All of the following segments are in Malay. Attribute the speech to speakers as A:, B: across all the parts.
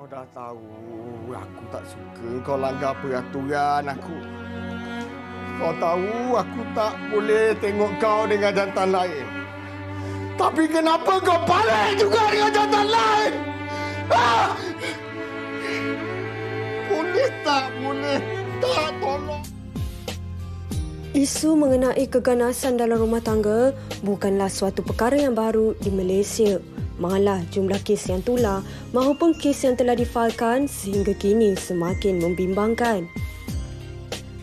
A: Kau dah tahu aku tak suka kau langgar peraturan aku. Kau tahu aku tak boleh tengok kau dengan jantan lain. Tapi kenapa kau balik juga dengan jantan lain? Ah! Boleh tak? Boleh tak? Tolong.
B: Isu mengenai keganasan dalam rumah tangga bukanlah suatu perkara yang baru di Malaysia. Malah jumlah kes yang tular maupun kes yang telah difailkan sehingga kini semakin membimbangkan.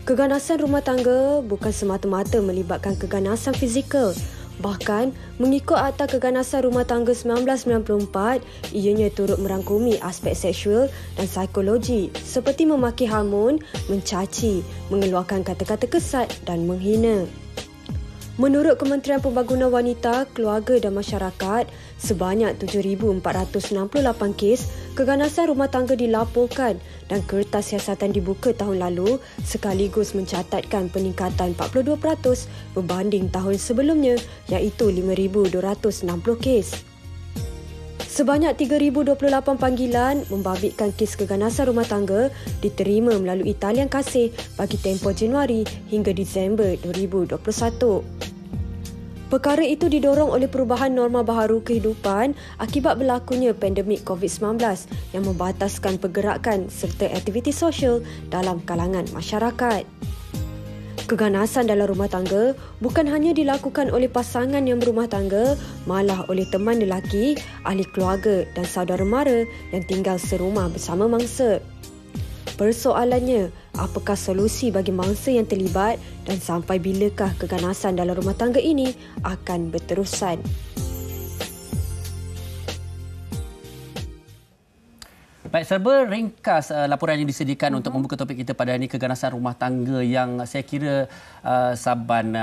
B: Keganasan rumah tangga bukan semata-mata melibatkan keganasan fizikal. Bahkan, mengikut Akta Keganasan Rumah Tangga 1994, ianya turut merangkumi aspek seksual dan psikologi seperti memaki hormon, mencaci, mengeluarkan kata-kata kesat dan menghina. Menurut Kementerian Pembangunan Wanita, Keluarga dan Masyarakat, sebanyak 7,468 kes keganasan rumah tangga dilaporkan dan Kertas Siasatan dibuka tahun lalu sekaligus mencatatkan peningkatan 42% berbanding tahun sebelumnya iaitu 5,260 kes. Sebanyak 3,028 panggilan membabitkan kes keganasan rumah tangga diterima melalui talian kasih bagi tempoh Januari hingga Disember 2021. Perkara itu didorong oleh perubahan norma baharu kehidupan akibat berlakunya pandemik COVID-19 yang membataskan pergerakan serta aktiviti sosial dalam kalangan masyarakat. Keganasan dalam rumah tangga bukan hanya dilakukan oleh pasangan yang berumah tangga, malah oleh teman lelaki, ahli keluarga dan saudara mara yang tinggal serumah bersama mangsa. Persoalannya, apakah solusi bagi mangsa yang terlibat dan sampai bilakah keganasan dalam rumah tangga ini akan berterusan?
C: Baik, serba ringkas laporan yang disediakan untuk membuka topik kita pada hari ini, keganasan rumah tangga yang saya kira saban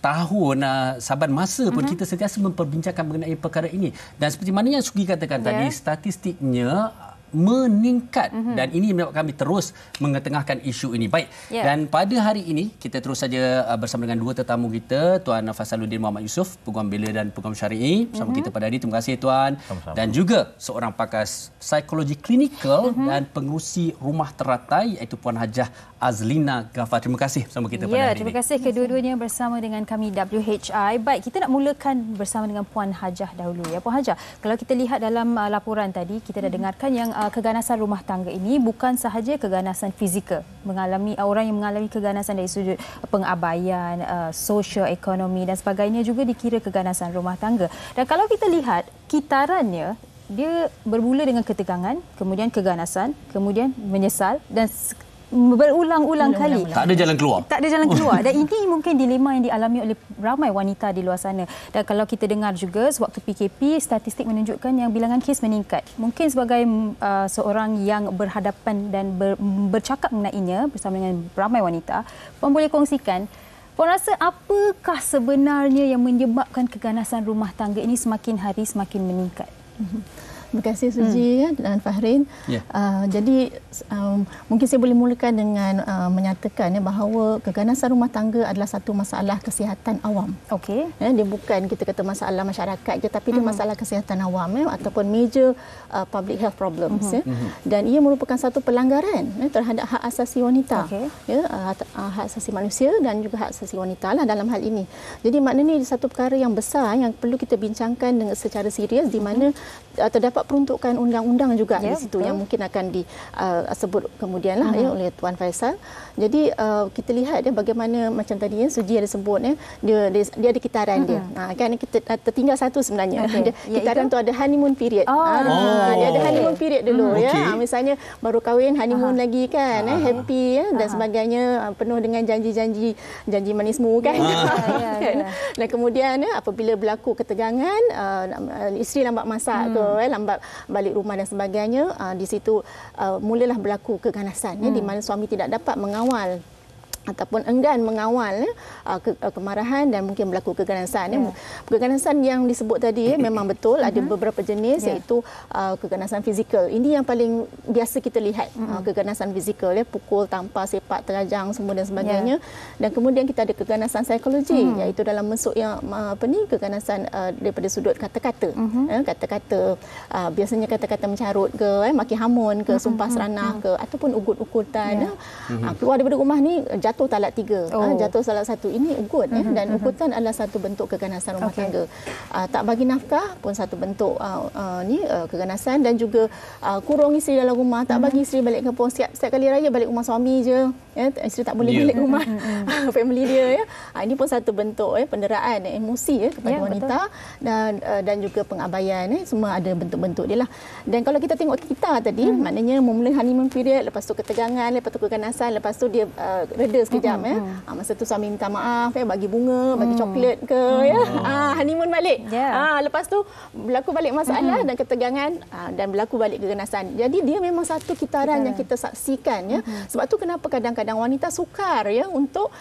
C: tahun, saban masa pun kita sentiasa memperbincangkan mengenai perkara ini. Dan seperti mana yang Sugi katakan tadi, statistiknya meningkat dan ini menyebabkan kami terus mengetengahkan isu ini. Baik, dan pada hari ini kita terus saja bersama dengan dua tetamu kita, Tuan Fasaluddin Muhammad Yusof, Peguam Bela dan Peguam Syar'i bersama kita pada hari ini. Terima kasih Tuan. Sama-sama. Dan juga seorang pakar psikologi klinikal dan pengurusi rumah teratai iaitu Puan Hajah Azlina Ghaffar. Terima kasih bersama kita pada hari ini.
D: Terima kasih kedua-duanya bersama dengan kami WHI. Baik, kita nak mulakan bersama dengan Puan Hajah dahulu ya. Puan Hajah, kalau kita lihat dalam laporan tadi, kita dah dengarkan yang keganasan rumah tangga ini bukan sahaja keganasan fizikal, orang yang mengalami keganasan dari sudut pengabaian, sosial, ekonomi dan sebagainya juga dikira keganasan rumah tangga. Dan kalau kita lihat kitarannya, dia bermula dengan ketegangan, kemudian keganasan, kemudian menyesal dan berulang-ulang kali.
C: Tak ada jalan keluar. Tak
D: ada jalan keluar. Dan ini mungkin dilema yang dialami oleh ramai wanita di luar sana. Dan kalau kita dengar juga sewaktu PKP, statistik menunjukkan yang bilangan kes meningkat. Mungkin sebagai seorang yang berhadapan dan bercakap mengenainya bersama dengan ramai wanita, Puan boleh kongsikan, Puan rasa apakah sebenarnya yang menyebabkan keganasan rumah tangga ini semakin hari semakin meningkat?
E: Terima kasih Suji dan Fahrin. Jadi mungkin saya boleh mulakan dengan menyatakan bahawa keganasan rumah tangga adalah satu masalah kesihatan awam.
D: Okey.
E: Dia bukan kita kata masalah masyarakat je, tapi dia masalah kesihatan awam ataupun major public health problems. Dan ia merupakan satu pelanggaran terhadap hak asasi wanita. Hak asasi manusia dan juga hak asasi wanita lah dalam hal ini. Jadi maknanya ini satu perkara yang besar yang perlu kita bincangkan dengan secara serius, di mana terdapat peruntukan undang-undang juga di situ yang mungkin akan disebut kemudian lah oleh Tuan Faisal. Jadi kita lihat bagaimana macam tadi Suji ada sebut dia ada kitaran dia. Kan kita tertinggal satu sebenarnya. Kitaran tu ada honeymoon period. Dia ada honeymoon period dulu misalnya baru kahwin, honeymoon lagi kan, happy dan sebagainya, penuh dengan janji manismu kan. Dan kemudian apabila berlaku ketegangan, isteri lambat masak ke, lambat balik rumah dan sebagainya, di situ mulalah berlaku keganasan di mana suami tidak dapat mengawal ataupun enggan mengawal kemarahan dan mungkin berlaku keganasan. Keganasan yang disebut tadi memang betul ada beberapa jenis iaitu keganasan fizikal. Ini yang paling biasa kita lihat, keganasan fizikal, pukul, tampar, sepak terajang semua dan sebagainya. Dan kemudian kita ada keganasan psikologi iaitu dalam bentuk yang keganasan daripada sudut kata-kata. Kata-kata biasanya kata-kata mencarut ke, maki hamun ke, sumpah seranah ke, ataupun ugut-ugutan. Keluar daripada rumah ni jatuh talak 3, jatuh talak 1, ini ugut dan ugutan adalah satu bentuk keganasan rumah tangga. Tak bagi nafkah pun satu bentuk keganasan, dan juga kurung isteri dalam rumah, tak bagi isteri balik kampung, setiap kali raya balik rumah suami je, isteri tak boleh balik rumah family dia. Ini pun satu bentuk penderaan emosi kepada wanita, dan juga pengabaian, semua ada bentuk-bentuk dia lah. Dan kalau kita tengok kita tadi, maknanya memula honeymoon period, lepas tu ketegangan, lepas tu keganasan, lepas tu dia reda sekejap. Masa tu suami minta maaf, bagi bunga, bagi coklat ke, honeymoon balik. Lepas tu berlaku balik masalah dan ketegangan, dan berlaku balik keganasan. Jadi dia memang satu kitaran yang kita saksikan. Sebab tu kenapa kadang-kadang wanita sukar untuk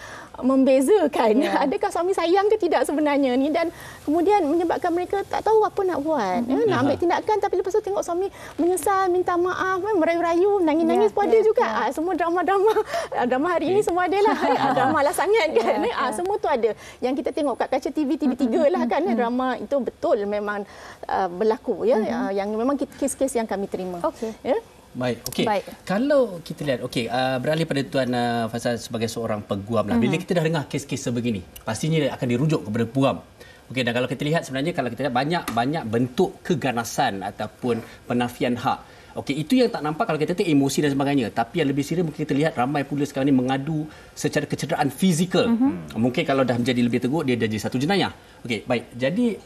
E: membezakan adakah suami sayang ke tidak sebenarnya ni, dan kemudian menyebabkan mereka tak tahu apa nak buat. Nak ambil tindakan, tapi lepas tu tengok suami menyesal, minta maaf, merayu-rayu, nangis-nangis pun ada juga. Semua drama hari ini semua ada lah. Drama lah sangat kan. Semua tu ada. Yang kita tengok kat kaca TV3 lah kan. Drama itu betul memang berlaku yang memang kes-kes yang kami terima.
C: Baik, okey. Kalau kita lihat, beralih pada Tuan Faisal sebagai seorang peguam lah. Bila kita dah dengar kes-kes sebegini, pastinya akan dirujuk kepada peguam. Okey, dan kalau kita lihat sebenarnya kalau kita lihat banyak bentuk keganasan ataupun penafian hak. Okey, itu yang tak nampak kalau kita tengok emosi dan sebagainya. Tapi yang lebih serius mungkin kita lihat ramai pula sekarang ni mengadu secara kecederaan fizikal. Mungkin kalau dah menjadi lebih teruk, dia jadi satu jenayah. Okey, baik. Jadi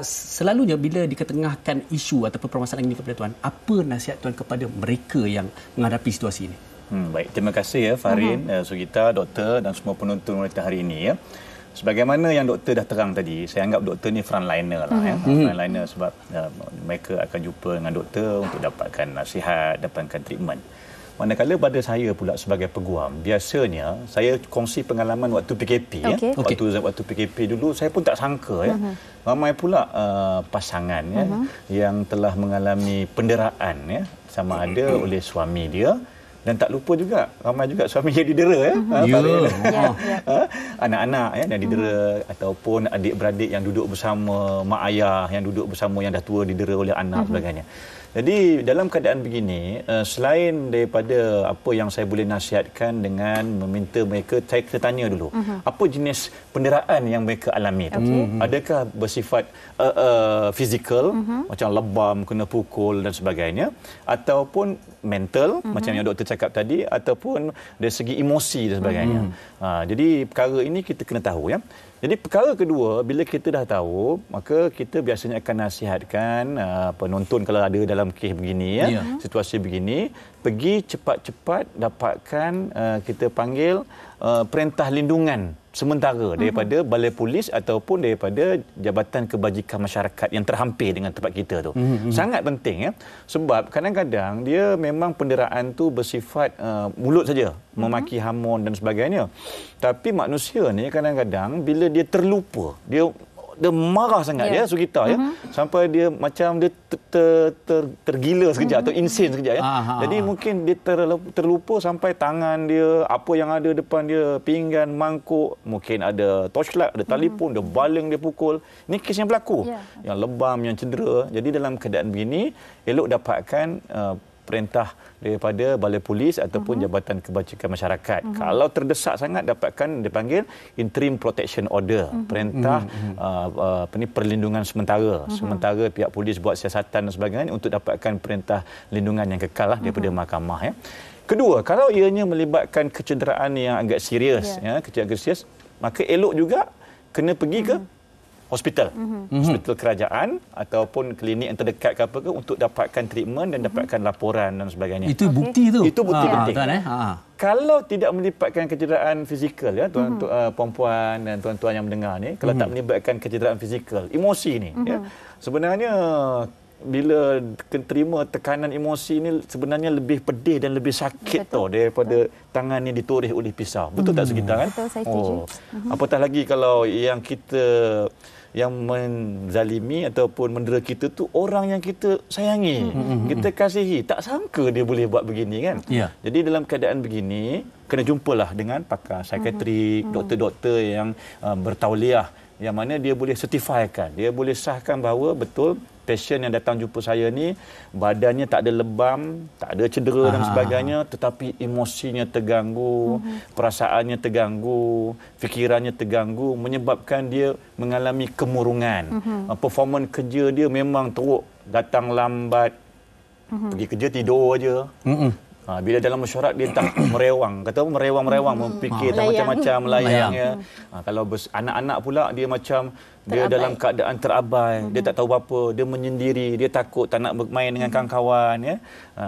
C: selalunya bila diketengahkan isu ataupun permasalahan ini kepada Tuan, apa nasihat Tuan kepada mereka yang menghadapi situasi ini?
F: Baik, terima kasih Farin, Sugita, doktor dan semua penonton wanita hari ini. Sebagaimana yang doktor dah terang tadi, saya anggap doktor ni frontliner lah. Frontliner sebab mereka akan jumpa dengan doktor untuk dapatkan nasihat, dapatkan treatment. Manakala pada saya pula sebagai peguam, biasanya saya kongsi pengalaman waktu PKP. Waktu PKP dulu, saya pun tak sangka ramai pula pasangan yang telah mengalami penderaan sama ada oleh suami dia. Dan tak lupa juga, ramai juga suami yang didera. Anak-anak yang didera, ataupun adik-beradik yang duduk bersama mak ayah, yang duduk bersama yang dah tua didera oleh anak sebagainya. Jadi dalam keadaan begini, selain daripada apa yang saya boleh nasihatkan dengan meminta mereka, saya tanya dulu, apa jenis penderaan yang mereka alami itu? Adakah bersifat fizikal, macam lebam, kena pukul dan sebagainya, ataupun mental, macam yang doktor cakap tadi, ataupun dari segi emosi dan sebagainya. Jadi perkara ini kita kena tahu. Jadi perkara kedua, bila kita dah tahu, maka kita biasanya akan nasihatkan penonton kalau ada dalam kes begini, situasi begini, pergi cepat-cepat dapatkan kita panggil perintah lindungan sementara daripada Balai Polis ataupun daripada Jabatan Kebajikan Masyarakat yang terhampir dengan tempat kita tu. Sangat penting sebab kadang-kadang dia memang penderaan tu bersifat mulut saja, memaki hamun dan sebagainya. Tapi manusia ni kadang-kadang bila dia terlupa, dia marah sangat Sugita sampai dia macam dia tergila sekejap atau insane sekejap Jadi mungkin dia terlupa sampai tangan dia, apa yang ada depan dia, pinggan, mangkuk, mungkin ada torchlight, ada telefon, dia baling, dia pukul. Ini kes yang berlaku. Yang lebam, yang cedera. Jadi dalam keadaan begini, elok dapatkan perintah daripada Balai Polis ataupun Jabatan Kebajikan Masyarakat. Kalau terdesak sangat, dapatkan dipanggil Interim Protection Order, perintah perlindungan sementara. Sementara pihak polis buat siasatan dan sebagainya untuk dapatkan perintah lindungan yang kekal daripada mahkamah. Kedua, kalau ianya melibatkan kecederaan yang agak serius, maka elok juga kena pergi ke hospital, hospital kerajaan ataupun klinik yang terdekat ke apa ke untuk dapatkan treatment dan dapatkan laporan dan sebagainya.
C: Itu bukti tu.
F: Itu bukti penting.
C: Kalau
F: tidak melibatkan kecederaan fizikal tuan-tuan perempuan dan tuan-tuan yang mendengar ni, kalau tak melibatkan kecederaan fizikal, emosi ni sebenarnya bila terima tekanan emosi ni sebenarnya lebih pedih dan lebih sakit daripada tangan yang ditoreh oleh pisau. Betul tak Sugita kan?
D: Betul, saya setuju.
F: Apatah lagi kalau yang menzalimi ataupun mendera kita tu orang yang kita sayangi, kita kasihi. Tak sangka dia boleh buat begini kan?
C: Ya.
F: Jadi dalam keadaan begini kena jumpalah dengan pakar psikiatrik, doktor-doktor yang bertauliah, yang mana dia boleh sertifaikan, dia boleh sahkan bahawa betul pasien yang datang jumpa saya ni badannya tak ada lebam, tak ada cedera dan sebagainya, tetapi emosinya terganggu, perasaannya terganggu, fikirannya terganggu, menyebabkan dia mengalami kemurungan. Performance kerja dia memang teruk, datang lambat, pergi kerja tidur aja. Bila dalam mesyuarat dia tak merewang, kata merewang memfikir macam-macam melayang ya. Kalau anak-anak pula dia macam dia dalam keadaan terabai, dia tak tahu apa, dia menyendiri, dia takut tak nak bermain dengan kawan-kawan ya.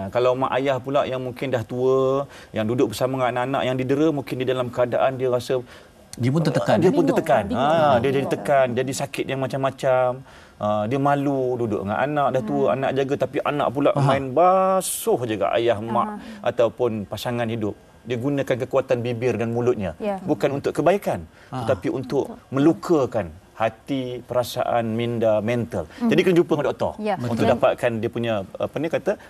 F: Kalau mak ayah pula yang mungkin dah tua, yang duduk bersama dengan anak-anak yang didera, mungkin di dalam keadaan dia rasa
C: dia pun tertekan.
F: Dia jadi tekan, jadi sakit yang macam-macam. Dia malu duduk dengan anak dah tua, anak jaga, tapi anak pula main basuh je kat ayah, mak ataupun pasangan hidup. Dia gunakan kekuatan bibir dan mulutnya bukan untuk kebaikan, tetapi untuk melukakan hati, perasaan, minda, mental. Jadi kena jumpa dengan doktor untuk dapatkan dia punya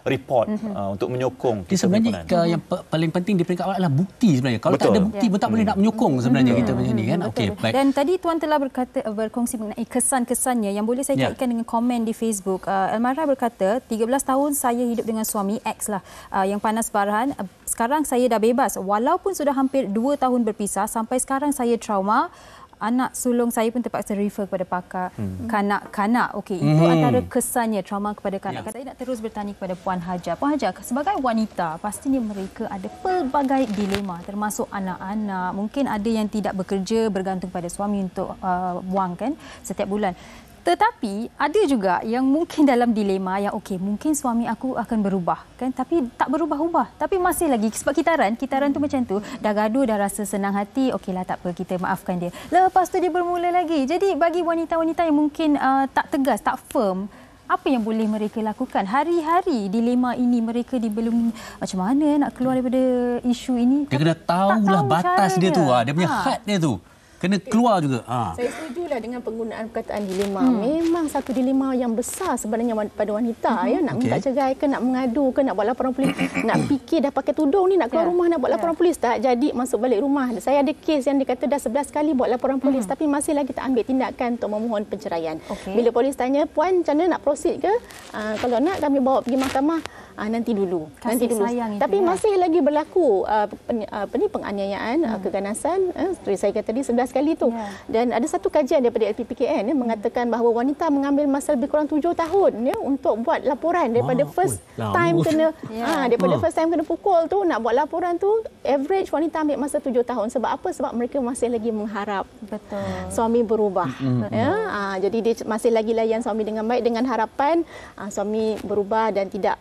F: report untuk menyokong kita.
C: Sebenarnya yang paling penting di peringkat awal adalah bukti sebenarnya. Kalau tak ada bukti pun tak boleh nak menyokong sebenarnya kita macam ni kan. Okey, baik.
D: Dan tadi tuan telah berkongsi mengenai kesan-kesannya yang boleh saya kaitkan dengan komen di Facebook. Almara berkata, 13 tahun saya hidup dengan suami X lah yang panas barahan. Sekarang saya dah bebas walaupun sudah hampir 2 tahun berpisah. Sampai sekarang saya trauma. Anak sulung saya pun terpaksa refer kepada pakar kanak-kanak. Okey, itu antara kesannya, trauma kepada kanak-kanak. Saya nak terus bertanya kepada Puan Hajar. Puan Hajar, sebagai wanita, pastinya mereka ada pelbagai dilema, termasuk anak-anak. Mungkin ada yang tidak bekerja, bergantung pada suami untuk wang kan setiap bulan. Tetapi ada juga yang mungkin dalam dilema yang okey, mungkin suami aku akan berubah kan, tapi tak berubah-ubah, tapi masih lagi sebab kitaran tu macam tu, dah gaduh, dah rasa senang hati, okeylah tak apa, kita maafkan dia. Lepas tu dia bermula lagi. Jadi bagi wanita-wanita yang mungkin tak tegas, tak firm, apa yang boleh mereka lakukan? Hari-hari dilema ini mereka belum macam mana nak keluar daripada isu ini.
C: Dia kena tahulah batas dia tu, dia punya had dia tu. Kena keluar juga.
E: Saya setujulah dengan penggunaan perkataan dilema. Memang satu dilema yang besar sebenarnya pada wanita ya, nak minta cerai ke, nak mengadu ke, nak buat laporan polis, nak fikir dah pakai tudung ni nak keluar rumah nak buat laporan polis, tak jadi masuk balik rumah. Saya ada kes yang dikata dah 11 kali buat laporan polis tapi masih lagi tak ambil tindakan untuk memohon penceraian. Bila polis tanya, "Puan, macam mana nak proceed ke?" Kalau nak kami bawa pergi mahkamah. Nanti dulu. Tapi masih lagi berlaku penganiayaan, keganasan, seperti saya kata tadi 11 kali tu. Dan ada satu kajian daripada LPPKN mengatakan bahawa wanita mengambil masa lebih kurang 7 tahun ya untuk buat laporan daripada first time kena pukul tu, nak buat laporan tu, average wanita ambil masa 7 tahun. Sebab apa? Sebab mereka masih lagi mengharap suami berubah. Jadi dia masih lagi layan suami dengan baik dengan harapan suami berubah dan tidak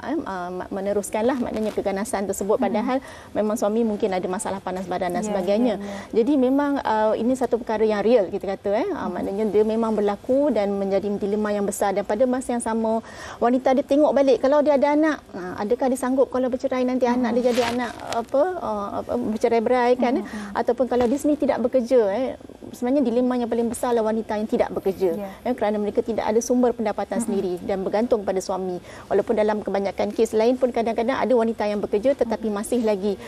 E: meneruskanlah maknanya keganasan tersebut, padahal memang suami mungkin ada masalah panas badan dan sebagainya. Jadi memang ini satu perkara yang real kita kata maknanya dia memang berlaku dan menjadi dilema yang besar. Dan pada masa yang sama wanita dia tengok balik kalau dia ada anak, adakah dia sanggup kalau bercerai nanti anak dia jadi anak bercerai-berai kan, ataupun kalau di sini tidak bekerja. Sebenarnya dilema yang paling besar adalah wanita yang tidak bekerja kerana mereka tidak ada sumber pendapatan sendiri dan bergantung pada suami. Walaupun dalam kebanyakan kes lain pun kadang-kadang ada wanita yang bekerja tetapi masih lagi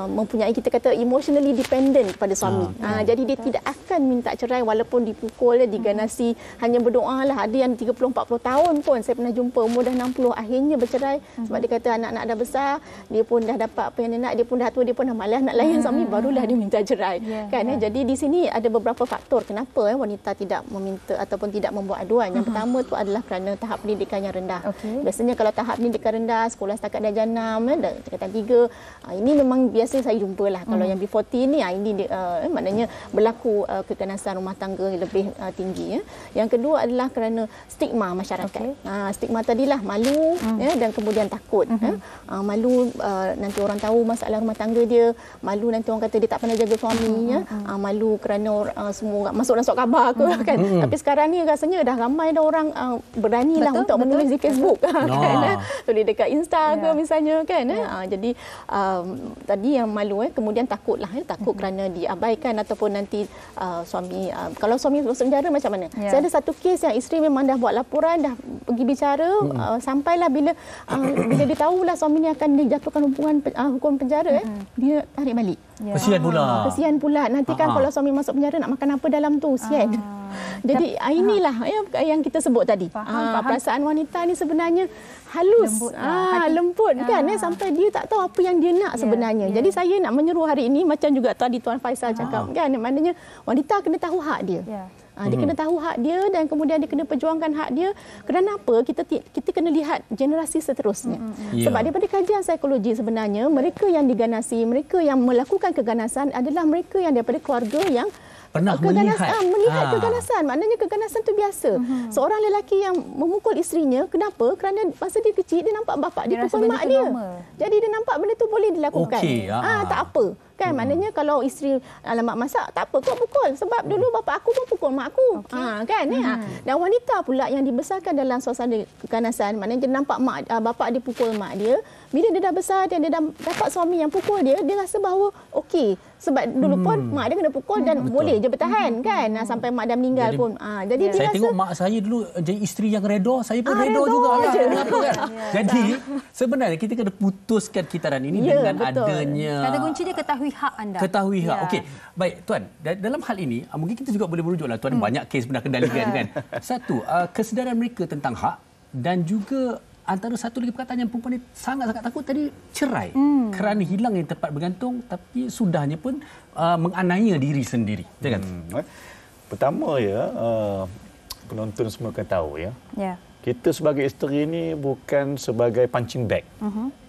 E: mempunyai kita kata emotionally dependent kepada suami. Jadi dia tidak akan minta cerai walaupun dipukul, diganasi, hanya berdoalah. Ada yang 30-40 tahun pun saya pernah jumpa umur dah 60 akhirnya bercerai sebab dia kata anak-anak dah besar, dia pun dah dapat apa yang dia nak, dia pun dah tua, dia pun dah malas nak layan suami, barulah dia minta cerai. Jadi di sini ada beberapa faktor kenapa wanita tidak meminta ataupun tidak membuat aduan. Yang pertama tu adalah kerana tahap pendidikan yang rendah. Biasanya kalau tahap pendidikan rendah, sekolah setakat darjah 6, tingkatan 3, ini memang biasa saya jumpalah. Kalau yang before teen ni, ini maknanya berlaku keganasan rumah tangga lebih tinggi. Yang kedua adalah kerana stigma masyarakat. Stigma tadilah malu dan kemudian takut. Malu nanti orang tahu masalah rumah tangga dia, malu nanti orang kata dia tak pernah jaga suami, malu kerana semua masuk dalam surat khabar ke kan. Tapi sekarang ni rasanya dah ramai dah orang beranilah untuk menulis di Facebook kan. Tulis dekat Insta ke misalnya kan. Jadi tadi yang malu kemudian takutlah takut kerana diabaikan ataupun nanti suami kalau suami masuk penjara macam mana. Saya ada satu kes yang isteri memang dah buat laporan, dah pergi bicara sampailah bila dia tahulah suami ni akan dijatuhkan hukuman penjara dia tarik balik. Kesian pula. Nanti kan kalau suami masuk penjara nak makan apa dalam tu, sian. Jadi inilah yang kita sebut tadi. Perasaan wanita ni sebenarnya halus, lembut kan, sampai dia tak tahu apa yang dia nak sebenarnya. Jadi saya nak menyeru hari ini macam juga tadi Tuan Faisal cakap kan, maknanya wanita kena tahu hak dia. Dia kena tahu hak dia dan kemudian dia kena perjuangkan hak dia. Kenapa kita kena lihat generasi seterusnya. Sebab daripada kajian psikologi sebenarnya mereka yang diganasi, mereka yang melakukan keganasan adalah mereka yang daripada keluarga yang
C: pernah
E: melihat keganasan. Maknanya keganasan itu biasa. Seorang lelaki yang memukul isterinya, kenapa? Kerana masa dia kecil dia nampak bapa dia pukul mak dia. Jadi dia nampak benda tu boleh dilakukan. Tak apa. Kan maknanya kalau isteri mak masak, tak apa kau pukul sebab dulu bapa aku pun pukul mak aku. Kan dan wanita pula yang dibesarkan dalam suasana keganasan, maknanya dia nampak bapa dia pukul mak dia, bila dia dah besar dan dia dah dapat suami yang pukul dia rasa bahawa okey, sebab dulu pun mak dia kena pukul dan boleh je bertahan kan sampai mak dah meninggal pun. Jadi dia
C: saya
E: rasa
C: tengok mak saya dulu jadi isteri yang redha, saya pun redha jugalah. Kan? Jadi sebenarnya kita kena putuskan kitaran ini dengan adanya
D: kata kunci dia ketahui hak anda.
C: Ketahui hak. Okey. Baik tuan, dalam hal ini mungkin kita juga boleh merujuklah tuan banyak kes pernah kendalikan kan. Satu, kesedaran mereka tentang hak dan juga antara satu lagi perkataan yang perempuan ni sangat-sangat takut tadi, cerai. Kerana hilang yang tempat bergantung tapi sudahnya pun menganiaya diri sendiri. Jangan.
F: Pertama penonton semua akan tahu kita sebagai isteri ni bukan sebagai punching bag.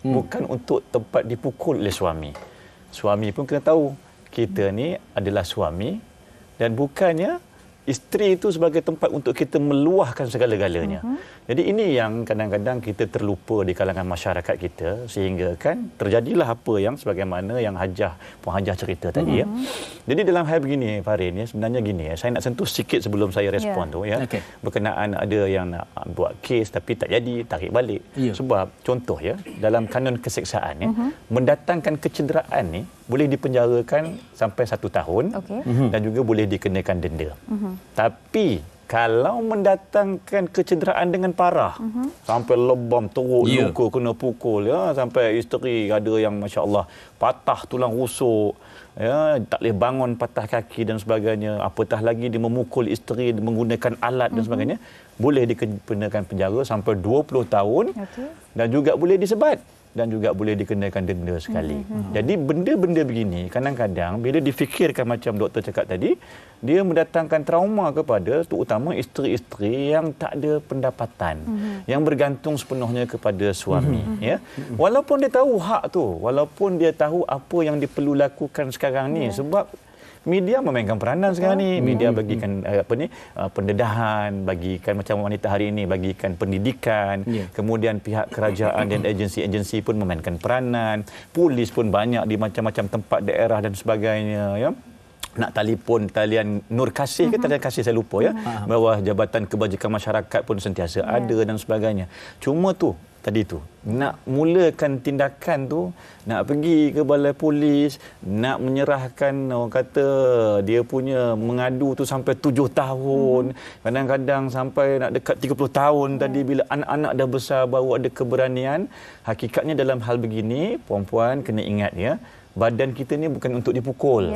F: Bukan untuk tempat dipukul oleh suami. Suami pun kena tahu kita ni adalah suami dan bukannya isteri itu sebagai tempat untuk kita meluahkan segala-galanya. Jadi ini yang kadang-kadang kita terlupa di kalangan masyarakat kita sehingga kan terjadilah apa yang sebagaimana yang Puan Hajah cerita tadi Jadi dalam hal begini Farin sebenarnya gini saya nak sentuh sikit sebelum saya respon tu berkenaan ada yang nak buat kes tapi tak jadi, tarik balik. Sebab contoh dalam kanun keseksaan mendatangkan kecederaan ni boleh dipenjarakan sampai 1 tahun dan juga boleh dikenakan denda. Tapi kalau mendatangkan kecederaan dengan parah sampai lebam teruk luka kena pukul sampai isteri ada yang masya-Allah patah tulang rusuk tak boleh bangun, patah kaki dan sebagainya, apatah lagi dia memukul isteri menggunakan alat dan sebagainya, boleh dikenakan penjara sampai 20 tahun dan juga boleh disebat dan juga boleh dikenakan denda sekali. Jadi benda-benda begini kadang-kadang bila difikirkan macam doktor cakap tadi, dia mendatangkan trauma kepada terutama isteri-isteri yang tak ada pendapatan, yang bergantung sepenuhnya kepada suami. Walaupun dia tahu hak tu, walaupun dia tahu apa yang dia perlu lakukan sekarang ni, sebab media memainkan peranan sekarang ni. Media bagikan pendedahan, bagikan macam wanita hari ini, bagikan pendidikan. Kemudian pihak kerajaan dan agensi-agensi pun memainkan peranan. Polis pun banyak di macam-macam tempat daerah dan sebagainya. Nak telefon talian Nur Kasih ke talian Kasih saya lupa bawah Jabatan Kebajikan Masyarakat pun sentiasa ada dan sebagainya. Cuma tu tadi tu nak mulakan tindakan tu, nak pergi ke balai polis, nak menyerahkan orang kata dia punya mengadu tu sampai 7 tahun, kadang-kadang sampai nak dekat 30 tahun tadi bila anak-anak dah besar baru ada keberanian. Hakikatnya dalam hal begini puan-puan kena ingat badan kita ni bukan untuk dipukul.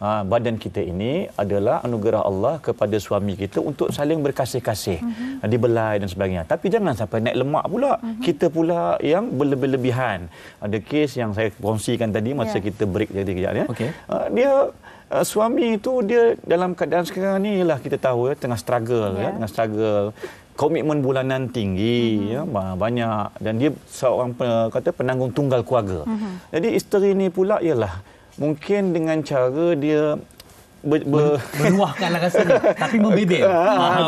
F: Badan kita ini adalah anugerah Allah kepada suami kita untuk saling berkasih-kasih, dibelai dan sebagainya. Tapi jangan sampai naik lemak pula. Kita pula yang berlebih-lebihan. Ada kes yang saya kongsikan tadi masa kita break tadi kejap dia suami itu dia dalam keadaan sekarang ni lah kita tahu tengah struggle tengah struggle. Komitmen bulanan tinggi banyak dan dia seorang penanggung tunggal keluarga. Jadi isteri ni pula ialah mungkin dengan cara dia
C: meluahkanlah rasanya tapi membebel.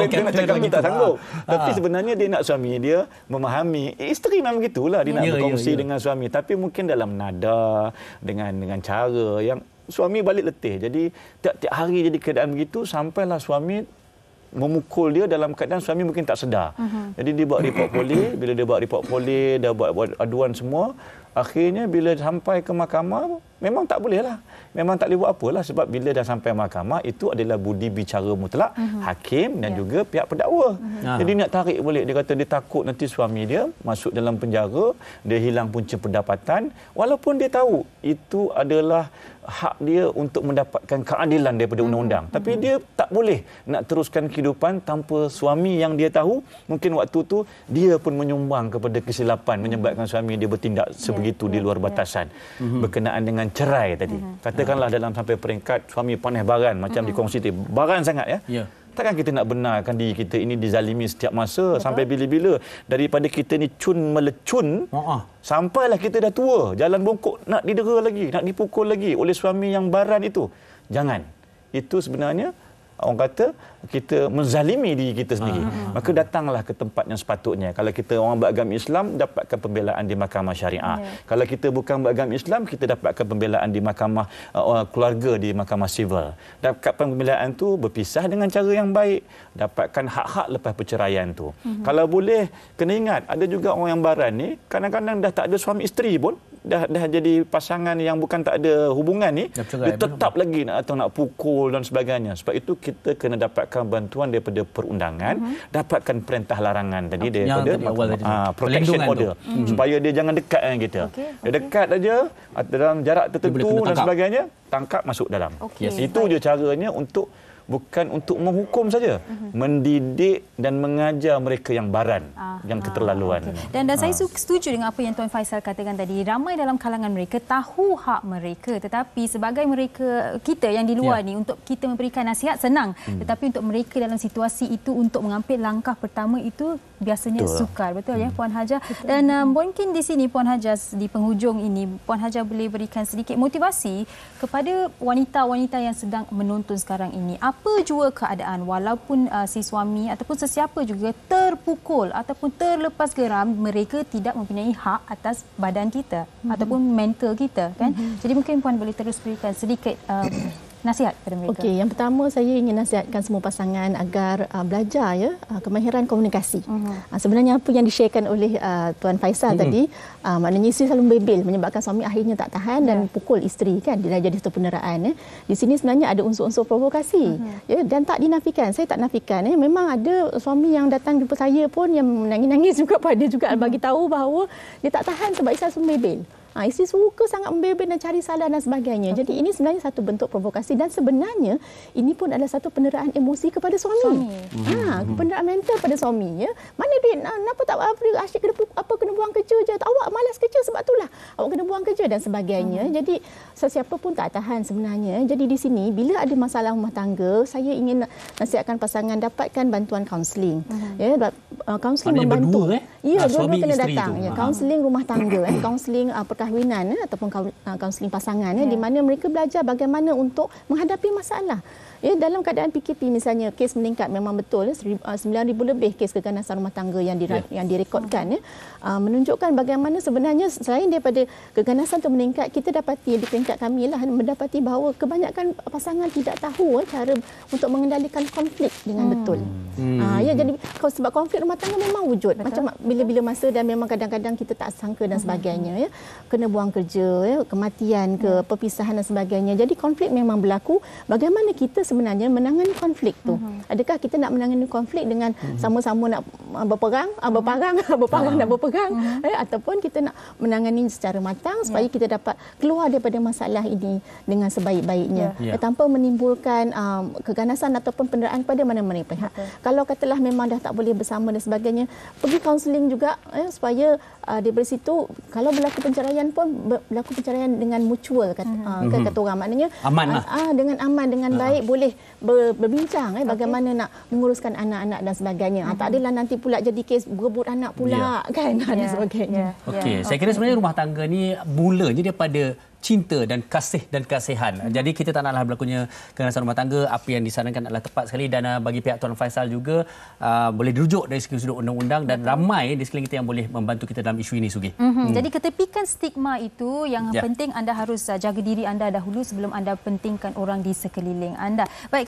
F: Dia nak cakap dia tak sanggup. Tapi sebenarnya dia nak suami dia memahami. Isteri memang gitulah dia nak berkongsi dengan suami tapi mungkin dalam nada dengan cara yang suami balik letih. Jadi tiap-tiap hari jadi keadaan begitu sampailah suami memukul dia dalam keadaan suami mungkin tak sedar. Jadi dia buat report polis, bila dia buat report polis, dia buat aduan semua, akhirnya bila sampai ke mahkamah memang tak boleh lah. Memang tak boleh buat apalah sebab bila dah sampai mahkamah itu adalah budi bicara mutlak hakim dan juga pihak pendakwa. Jadi nak tarik balik, dia kata dia takut nanti suami dia masuk dalam penjara, dia hilang punca pendapatan walaupun dia tahu itu adalah hak dia untuk mendapatkan keadilan daripada undang-undang. Tapi dia tak boleh nak teruskan kehidupan tanpa suami yang dia tahu mungkin waktu tu dia pun menyumbang kepada kesilapan menyebabkan suami dia bertindak sebegitu di luar batasan. Berkenaan dengan cerai tadi. Katakanlah dalam sampai peringkat suami panas baran macam dikongsi tadi. Baran sangat ya. Takkan kita nak benarkan diri kita ini dizalimi setiap masa sampai bila-bila. Daripada kita ni cun melecun sampailah kita dah tua, jalan bongkok nak didera lagi, nak dipukul lagi oleh suami yang baran itu. Jangan. Itu sebenarnya orang kata kita menzalimi diri kita sendiri. Maka datanglah ke tempat yang sepatutnya. Kalau kita orang beragama Islam, dapatkan pembelaan di mahkamah syariah. Kalau kita bukan beragama Islam, kita dapatkan pembelaan di mahkamah keluarga, di mahkamah sivil. Dapatkan pembelaan tu berpisah dengan cara yang baik. Dapatkan hak-hak lepas perceraian tu. Kalau boleh, kena ingat, ada juga orang yang baran ni, kadang-kadang dah tak ada suami isteri pun, dah jadi pasangan yang bukan tak ada hubungan ni, dia tetap lagi nak pukul dan sebagainya. Sebab itu kita kena dapatkan bantuan daripada perundangan, dapatkan perintah larangan tadi daripada protection order supaya dia jangan dekat dengan kita. Dia dekat aja dalam jarak tertentu dan sebagainya, tangkap masuk dalam. Itu je caranya bukan untuk menghukum saja, mendidik dan mengajar mereka yang baran, yang keterlaluan.
D: Dan saya setuju dengan apa yang Tuan Faisal katakan tadi. Ramai dalam kalangan mereka tahu hak mereka, tetapi sebagai kita yang di luar ni, untuk kita memberikan nasihat senang, tetapi untuk mereka dalam situasi itu untuk mengambil langkah pertama itu biasanya sukar. Betul ya Puan Hajah? Dan mungkin di sini Puan Hajah, di penghujung ini Puan Hajah boleh berikan sedikit motivasi kepada wanita-wanita yang sedang menonton sekarang ini. Apa jua keadaan, walaupun si suami ataupun sesiapa juga terpukul ataupun terlepas geram, mereka tidak mempunyai hak atas badan kita ataupun mental kita, kan? Jadi mungkin Puan boleh terus berikan sedikit nasihat kepada mereka. Okey, yang pertama saya ingin nasihatkan semua pasangan agar belajar kemahiran komunikasi. Sebenarnya apa yang di-sharekan oleh Tuan Faisal tadi, maknanya isteri selalu membebel menyebabkan suami akhirnya tak tahan dan pukul isteri, kan? Dia dah jadi satu peneraan. Di sini sebenarnya ada unsur-unsur provokasi. Dan tak dinafikan. Saya tak nafikan. Memang ada suami yang datang jumpa saya pun yang menangis-nangis juga pada juga bagi tahu bahawa dia tak tahan sebab isteri selalu membebel. Isteri suka sangat membebel dan cari salah dan sebagainya. Jadi ini sebenarnya satu bentuk provokasi dan sebenarnya ini pun adalah satu penderaan emosi kepada suami. Penderaan mental pada suami. Mana dia, kenapa tak asyik kena buang kerja je. Awak malas kerja sebab itulah awak kena buang kerja dan sebagainya. Jadi sesiapa pun tak tahan sebenarnya. Jadi di sini bila ada masalah rumah tangga, saya ingin nasihatkan pasangan dapatkan bantuan kaunseling. Kaunseling membantu. Dua-dua kena datang. Kaunseling rumah tangga, kaunseling perkahwinan ataupun kaunseling pasangan di mana mereka belajar bagaimana untuk menghadapi masalah. Dalam keadaan PKP misalnya, kes meningkat memang betul, 9,000 lebih kes keganasan rumah tangga yang direkodkan, menunjukkan bagaimana sebenarnya selain daripada keganasan itu meningkat, kita dapati di peringkat kami mendapati bahawa kebanyakan pasangan tidak tahu cara untuk mengendalikan konflik dengan betul. Jadi sebab konflik rumah tangga memang wujud. Macam bila-bila masa dan memang kadang-kadang kita tak sangka dan sebagainya. Kena buang kerja, kematian ke, perpisahan dan sebagainya. Jadi konflik memang berlaku. Bagaimana kita sebenarnya menangani konflik tu? Adakah kita nak menangani konflik dengan sama-sama nak berperang dan berperang, ataupun kita nak menangani secara matang supaya kita dapat keluar daripada masalah ini dengan sebaik-baiknya, tanpa menimbulkan keganasan ataupun penderaan kepada mana-mana pihak. Kalau katalah memang dah tak boleh bersama dan sebagainya, pergi kaunseling juga supaya daripada situ kalau berlaku perceraian pun berlaku perceraian dengan mutual kata orang, maknanya aman dengan aman, dengan baik, boleh berbincang bagaimana nak menguruskan anak-anak dan sebagainya. Tak adalah nanti pula jadi kes berebut anak pula kan dan sebagainya.
C: Okey, saya kira sebenarnya rumah tangga ni mulanya daripada cinta dan kasih dan kasihan. Jadi kita tak naklah berlakunya keganasan rumah tangga. Apa yang disarankan adalah tepat sekali dan bagi pihak Tuan Faisal juga boleh dirujuk dari segi sudut undang-undang dan ramai di sekeliling kita yang boleh membantu kita dalam isu ini, Sugi.
D: Jadi ketepikan stigma itu yang penting anda harus jaga diri anda dahulu sebelum anda pentingkan orang di sekeliling anda. Baik.